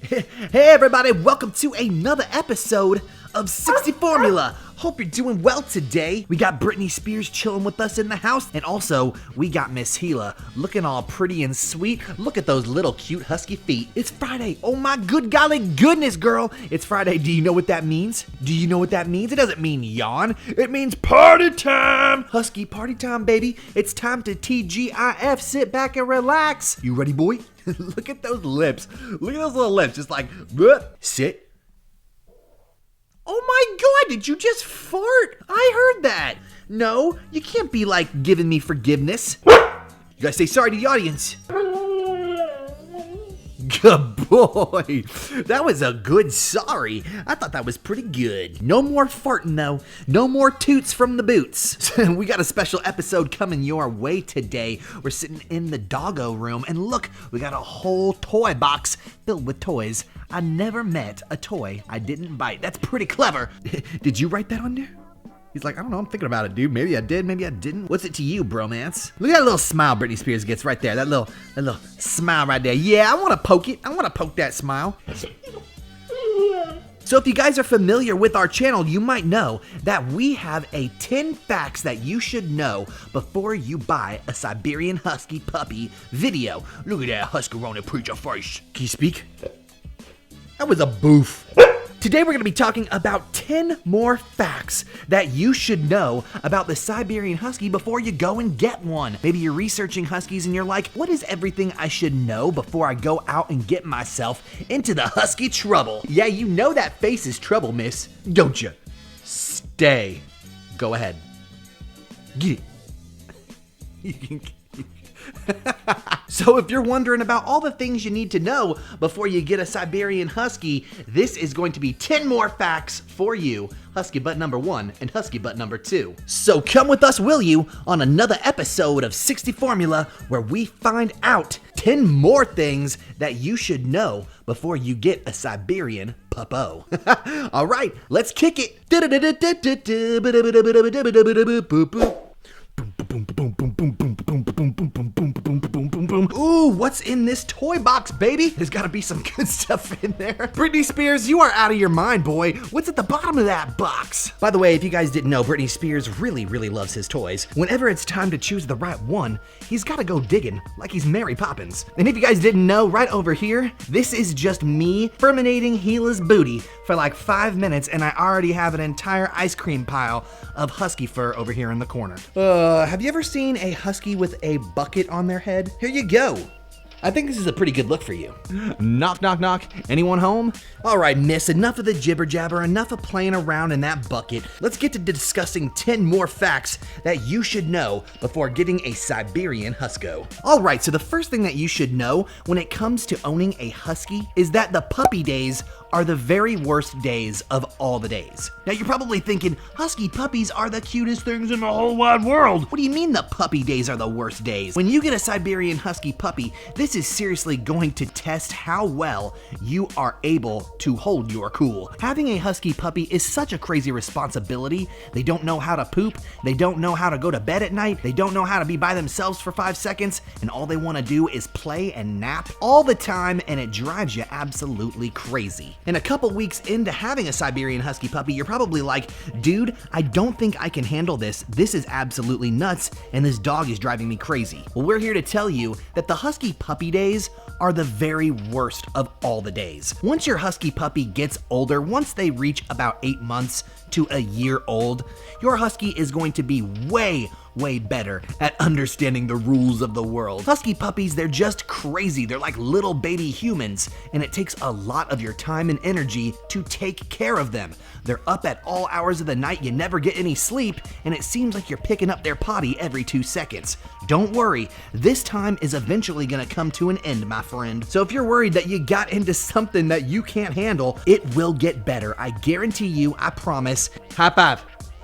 Hey everybody, welcome to another episode of 60 Formula. Hope you're doing well today. We got Britney Spears chilling with us in the house, and also we got Miss Gila looking all pretty and sweet. Look at those little cute husky feet. It's Friday. Oh my good golly goodness, girl. It's Friday. Do you know what that means? Do you know what that means? It doesn't mean yawn. It means party time. Husky party time, baby. It's time to TGIF. Sit back and relax. You ready, boy? Look at those lips. Look at those little lips. Just like, bleh. Sit. Oh my God, did you just fart? I heard that. No, you can't be like giving me forgiveness. You gotta say sorry to the audience. Good boy. That was a good sorry. I thought that was pretty good. No more farting though. No more toots from the boots. We got a special episode coming your way today. We're sitting in the doggo room and look, we got a whole toy box filled with toys. I never met a toy I didn't bite. That's pretty clever. Did you write that on there? He's like, I don't know, I'm thinking about it, dude. Maybe I did, maybe I didn't. What's it to you, bromance? Look at that little smile Britney Spears gets right there. That little smile right there. Yeah, I want to poke it. I want to poke that smile. So if you guys are familiar with our channel, you might know that we have a 10 facts that you should know before you buy a Siberian Husky puppy video. Look at that Huskaroni preacher face. Can you speak? That was a boof. Today we're going to be talking about 10 more facts that you should know about the Siberian Husky before you go and get one. Maybe you're researching Huskies and you're like, what is everything I should know before I go out and get myself into the Husky trouble? Yeah, you know that face is trouble, miss, don't you? Stay. Go ahead. Get it. You can... So if you're wondering about all the things you need to know before you get a Siberian Husky, this is going to be 10 more facts for you, Husky butt number 1 and Husky butt number 2. So come with us, will you, on another episode of 60 Formula where we find out 10 more things that you should know before you get a Siberian puppo. All right, let's kick it. Ooh, what's in this toy box, baby? There's gotta be some good stuff in there. Britney Spears, you are out of your mind, boy. What's at the bottom of that box? By the way, if you guys didn't know, Britney Spears really loves his toys. Whenever it's time to choose the right one, he's gotta go digging like he's Mary Poppins. And if you guys didn't know, right over here, this is just me ferminating Gila's booty for like 5 minutes, and I already have an entire ice cream pile of husky fur over here in the corner. Have you ever seen a husky with a bucket on their head? Here you go. I think this is a pretty good look for you. Knock, knock, knock. Anyone home? All right, miss, enough of the jibber jabber, enough of playing around in that bucket. Let's get to discussing 10 more facts that you should know before getting a Siberian Husko. All right, so the first thing that you should know when it comes to owning a husky is that the puppy days are the very worst days of all the days. Now you're probably thinking, husky puppies are the cutest things in the whole wide world. What do you mean the puppy days are the worst days? When you get a Siberian Husky puppy, this is seriously going to test how well you are able to hold your cool. Having a husky puppy is such a crazy responsibility. They don't know how to poop, they don't know how to go to bed at night, they don't know how to be by themselves for 5 seconds, and all they want to do is play and nap all the time, and it drives you absolutely crazy. And a couple weeks into having a Siberian Husky puppy, you're probably like, dude, I don't think I can handle this. This is absolutely nuts, and this dog is driving me crazy. Well, we're here to tell you that the husky puppy days are the very worst of all the days. Once your husky puppy gets older, once they reach about 8 months to a year old, your husky is going to be way better at understanding the rules of the world. Husky puppies, they're just crazy. They're like little baby humans, and it takes a lot of your time and energy to take care of them. They're up at all hours of the night, you never get any sleep, and it seems like you're picking up their potty every 2 seconds. Don't worry, this time is eventually gonna come to an end, my friend. So if you're worried that you got into something that you can't handle, it will get better. I guarantee you, I promise. High five.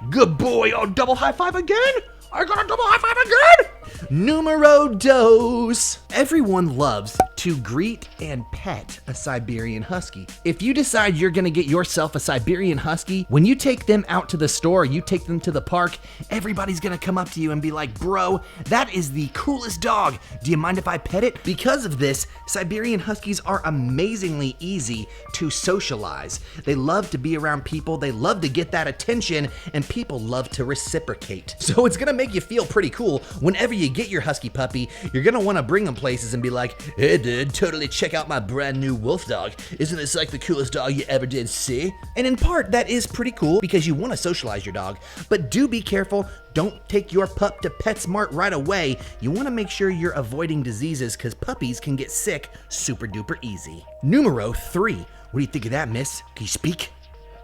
Good boy. Oh, double high five again? I got a double high five again! Numero dos. Everyone loves to greet and pet a Siberian Husky. If you decide you're gonna get yourself a Siberian Husky, when you take them out to the store, you take them to the park, everybody's gonna come up to you and be like, bro, that is the coolest dog. Do you mind if I pet it? Because of this, Siberian Huskies are amazingly easy to socialize. They love to be around people, they love to get that attention, and people love to reciprocate. So it's gonna make you feel pretty cool whenever you get your Husky puppy. You're gonna wanna bring them places and be like, hey dude, totally check out my brand new wolf dog. Isn't this like the coolest dog you ever did see? And in part, that is pretty cool because you wanna socialize your dog, but do be careful. Don't take your pup to PetSmart right away. You wanna make sure you're avoiding diseases because puppies can get sick super duper easy. Numero 3. What do you think of that, miss? Can you speak?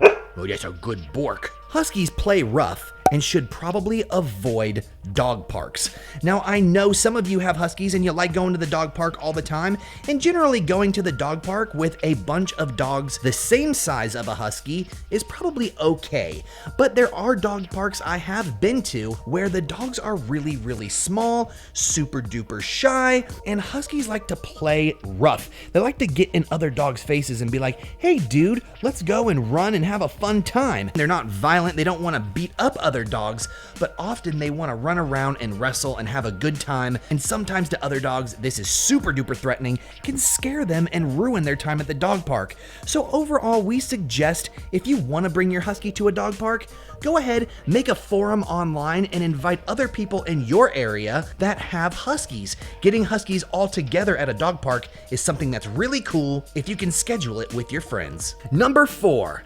Oh, that's a good bork. Huskies play rough and should probably avoid dog parks. Now, I know some of you have Huskies and you like going to the dog park all the time, and generally going to the dog park with a bunch of dogs the same size of a Husky is probably okay. But there are dog parks I have been to where the dogs are really, really small, super duper shy, and Huskies like to play rough. They like to get in other dogs' faces and be like, hey dude, let's go and run and have a fun time. They're not violent, they don't want to beat up other dogs, but often they want to run around and wrestle and have a good time, and sometimes to other dogs this is super duper threatening, can scare them and ruin their time at the dog park. So overall, we suggest if you want to bring your Husky to a dog park, go ahead, make a forum online and invite other people in your area that have Huskies. Getting Huskies all together at a dog park is something that's really cool if you can schedule it with your friends. Number 4.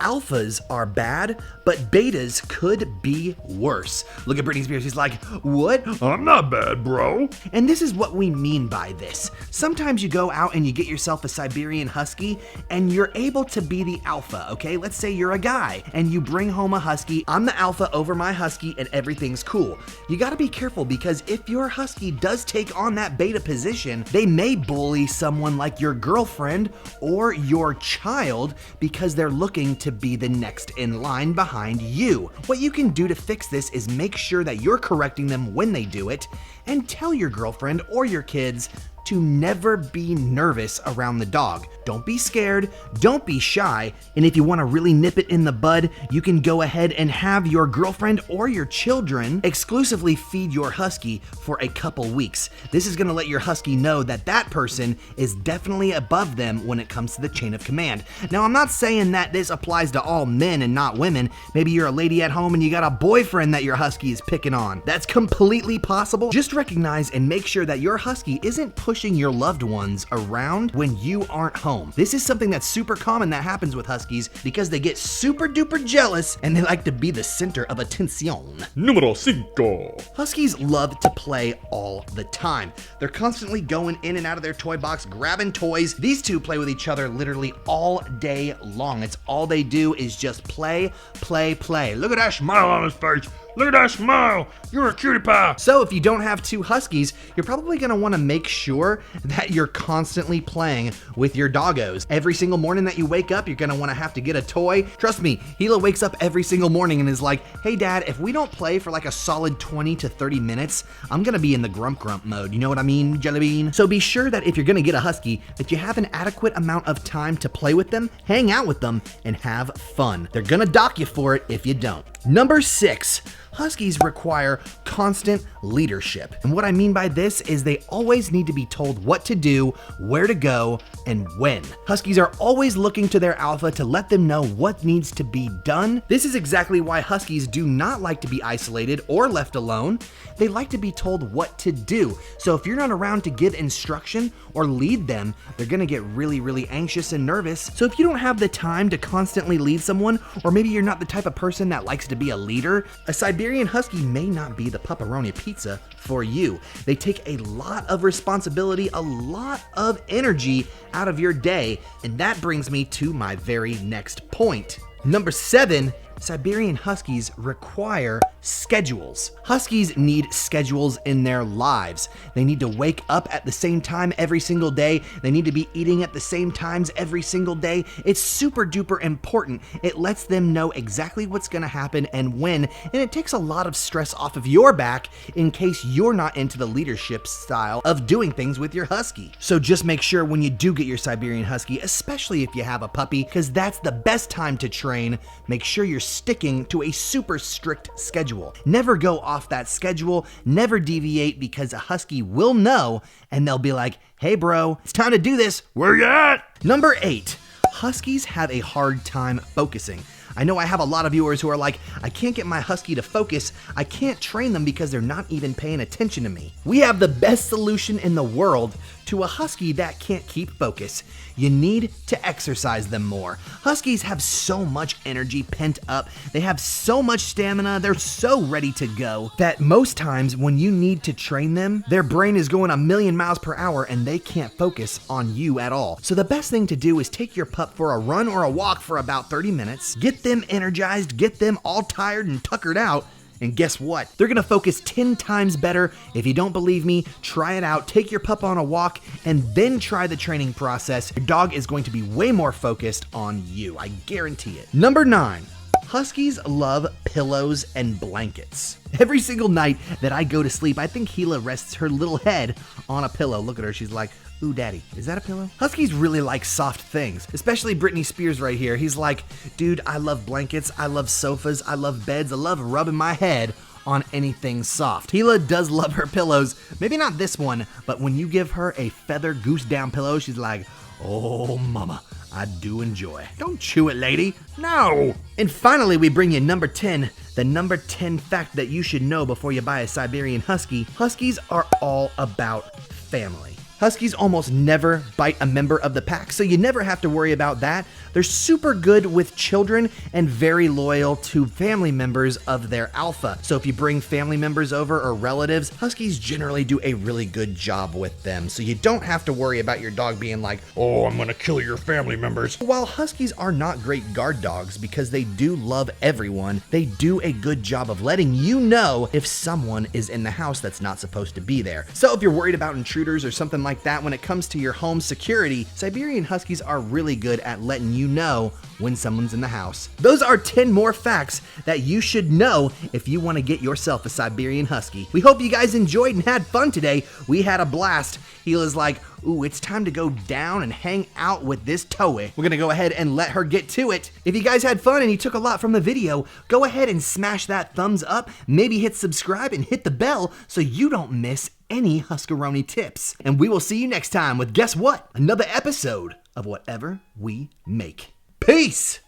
Alphas are bad, but betas could be worse. Look at Britney Spears, she's like, what? I'm not bad, bro. And this is what we mean by this. Sometimes you go out and you get yourself a Siberian Husky and you're able to be the alpha, okay? Let's say you're a guy and you bring home a Husky. I'm the alpha over my Husky and everything's cool. You gotta be careful because if your Husky does take on that beta position, they may bully someone like your girlfriend or your child because they're looking to be the next in line behind you. What you can do to fix this is make sure that you're correcting them when they do it, and tell your girlfriend or your kids to never be nervous around the dog. Don't be scared, don't be shy, and if you want to really nip it in the bud, you can go ahead and have your girlfriend or your children exclusively feed your Husky for a couple weeks. This is going to let your Husky know that that person is definitely above them when it comes to the chain of command. Now, I'm not saying that this applies to all men and not women. Maybe you're a lady at home and you got a boyfriend that your Husky is picking on. That's completely possible. Just recognize and make sure that your Husky isn't pushing your loved ones around when you aren't home. This is something that's super common that happens with Huskies because they get super duper jealous and they like to be the center of attention. Numero 5. Huskies love to play all the time. They're constantly going in and out of their toy box, grabbing toys. These two play with each other literally all day long. It's all they do is just play, play, play. Look at that smile on his face. Look at that smile. You're a cutie pie. So if you don't have two Huskies, you're probably gonna wanna make sure that you're constantly playing with your doggos. Every single morning that you wake up, you're gonna wanna have to get a toy. Trust me, Hila wakes up every single morning and is like, hey dad, if we don't play for like a solid 20 to 30 minutes, I'm gonna be in the grump grump mode. You know what I mean, Jelly Bean? So be sure that if you're gonna get a Husky, that you have an adequate amount of time to play with them, hang out with them, and have fun. They're gonna dock you for it if you don't. Number 6. Huskies require constant leadership. And what I mean by this is they always need to be told what to do, where to go, and when. Huskies are always looking to their alpha to let them know what needs to be done. This is exactly why Huskies do not like to be isolated or left alone. They like to be told what to do. So if you're not around to give instruction or lead them, they're gonna get really, really anxious and nervous. So if you don't have the time to constantly lead someone, or maybe you're not the type of person that likes to be a leader, a Siberian Husky may not be the pepperoni pizza for you. They take a lot of responsibility, a lot of energy out of your day, and that brings me to my very next point. Number 7, Siberian Huskies require schedules. Huskies need schedules in their lives. They need to wake up at the same time every single day. They need to be eating at the same times every single day. It's super duper important. It lets them know exactly what's gonna happen and when, and it takes a lot of stress off of your back in case you're not into the leadership style of doing things with your husky. So just make sure when you do get your Siberian Husky, especially if you have a puppy, because that's the best time to train, make sure you're sticking to a super strict schedule. Never go off that schedule, never deviate, because a husky will know and they'll be like, hey bro, it's time to do this, where you at? Number 8, huskies have a hard time focusing. I know I have a lot of viewers who are like, I can't get my husky to focus. I can't train them because they're not even paying attention to me. We have the best solution in the world to a husky that can't keep focus. You need to exercise them more. Huskies have so much energy pent up. They have so much stamina. They're so ready to go that most times when you need to train them, their brain is going 1,000,000 miles per hour and they can't focus on you at all. So the best thing to do is take your pup for a run or a walk for about 30 minutes, get them energized, get them all tired and tuckered out, and guess what? They're gonna focus 10 times better. If you don't believe me, try it out. Take your pup on a walk and then try the training process. Your dog is going to be way more focused on you. I guarantee it. Number 9. Huskies love pillows and blankets. Every single night that I go to sleep, I think Gila rests her little head on a pillow. Look at her, she's like, ooh, daddy, is that a pillow? Huskies really like soft things, especially Britney Spears right here. He's like, dude, I love blankets, I love sofas, I love beds, I love rubbing my head on anything soft. Gila does love her pillows. Maybe not this one, but when you give her a feather goose down pillow, she's like, oh, mama, I do enjoy. Don't chew it, lady. No. And finally, we bring you number 10, the number 10 fact that you should know before you buy a Siberian Husky. Huskies are all about family. Huskies almost never bite a member of the pack, so you never have to worry about that. They're super good with children and very loyal to family members of their alpha. So if you bring family members over or relatives, Huskies generally do a really good job with them. So you don't have to worry about your dog being like, oh, I'm gonna kill your family members. While Huskies are not great guard dogs because they do love everyone, they do a good job of letting you know if someone is in the house that's not supposed to be there. So if you're worried about intruders or something like that when it comes to your home security, Siberian Huskies are really good at letting you know when someone's in the house. Those are 10 more facts that you should know if you want to get yourself a Siberian Husky. We hope you guys enjoyed and had fun today. We had a blast. Gila's like, ooh, it's time to go down and hang out with this toy. We're gonna go ahead and let her get to it. If you guys had fun and you took a lot from the video, go ahead and smash that thumbs up, maybe hit subscribe and hit the bell so you don't miss any Huskaroni tips. And we will see you next time with, guess what? Another episode of Whatever We Make. Peace!